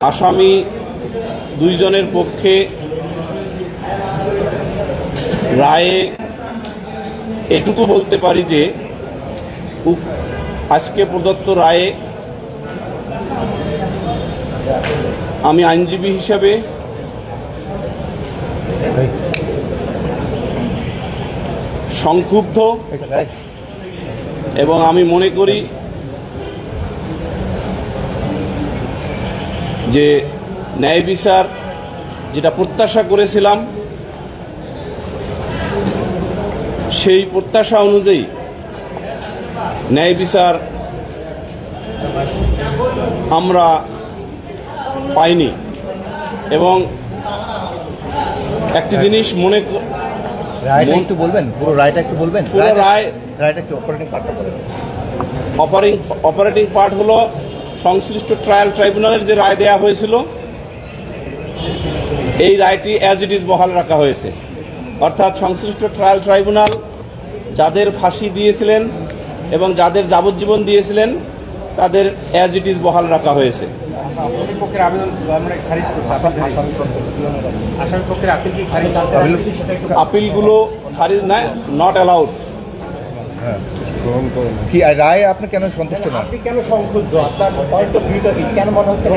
আসামি দুইজনের পক্ষে রায়ে এটুকু বলতে পারি যে আজকে প্রদত্ত রায়ে আমি আইনজীবী হিসেবে সংক্ষুব্ধ এবং আমি মনে করি যে ন্যায় বিচার যেটা প্রত্যাশা করেছিলাম সেই প্রত্যাশা অনুযায়ী ন্যায় বিচার আমরা পাইনি। এবং একটি জিনিস মনে একটু বলবেন, পুরো রায়টা একটু বলবেন। পুরো রায়টা একটু অপারেটিং পার্টটা বলেন। অপারেটিং পার্ট হলো সংশ্লিষ্ট ট্রায়াল ট্রাইব্যুনালের যে রায় দেয়া হয়েছিল এই রায়টি অ্যাজ ইট ইজ বহাল রাখা হয়েছে। অর্থাৎ সংশ্লিষ্ট ট্রায়াল ট্রাইব্যুনাল যাদের ফাঁসি দিয়েছিলেন এবং যাদের যাবজ্জীবন দিয়েছিলেন তাদের অ্যাজ ইট ইজ বহাল রাখা হয়েছে। আপিলগুলো খারিজ না, নট অ্যালাউড। কি রায় আপনি কেন সন্তুষ্ট না? আপনি কেন সংক্ষুব্ধ? আপনার পয়েন্ট অফ ভিউটা কি? কেন মনে হচ্ছে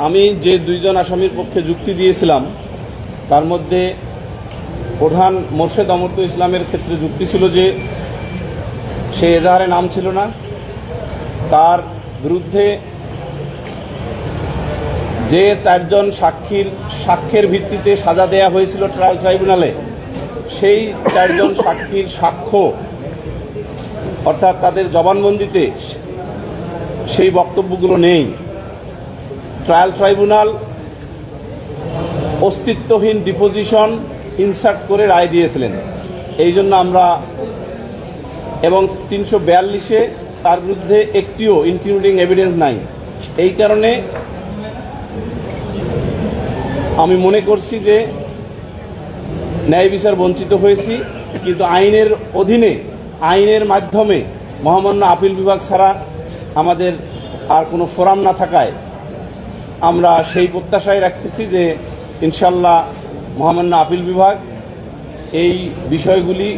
আমি যে দুইজন আসামির পক্ষে যুক্তি দিয়েছিলাম তার মধ্যে প্রধান মোর্শেদ অমর্ত্য ইসলামের ক্ষেত্রে যুক্তি ছিল যে সে এজাহারে নাম ছিল না, তার বিরুদ্ধে যে চারজন সাক্ষ্যের ভিত্তিতে সাজা দেয়া হয়েছিল ট্রায়াল ট্রাইব্যুনালে সেই চারজন সাক্ষীর সাক্ষ্য অর্থাৎ তাদের জবানবন্দিতে সেই বক্তব্যগুলো নেই। ট্রায়াল ট্রাইব্যুনাল অস্তিত্বহীন ডিপোজিশন ইনসার্ট করে রায় দিয়েছিলেন। এই জন্য আমরা এবং 342-এ তার বিরুদ্ধে একটিও ইনক্লুডিং এভিডেন্স নাই। এই কারণে আমি মনে করছি যে ন্যায় বিচার বঞ্চিত হয়েছি, কিন্তু আইনের অধীনে আইনের মাধ্যমে মহামান্য আপিল বিভাগ ছাড়া আমাদের আর কোনো ফোরাম না থাকায় আমরা সেই প্রত্যাশায় রাখতেছি যে ইনশাল্লাহ মহামান্য আপিল বিভাগ এই বিষয়গুলি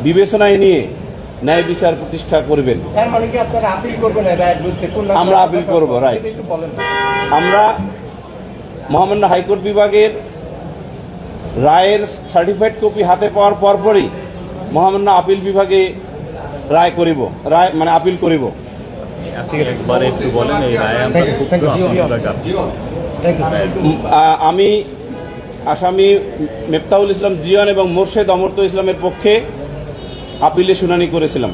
বিবেচনায় নিয়ে ন্যায় বিচার প্রতিষ্ঠা করবেন। আমরা আপিল করব, রাইট। আমরা মহামান্য হাইকোর্ট বিভাগের রায়ের সার্টিফাইড কপি হাতে পাওয়ার পরপরই মহামান্য আপিল বিভাগে আপিল করিব। আমি আসামি মেফতাহুল ইসলাম জিয়ান এবং মোর্শেদ অমর্ত্য ইসলামের পক্ষে আপিলে শুনানি করেছিলাম।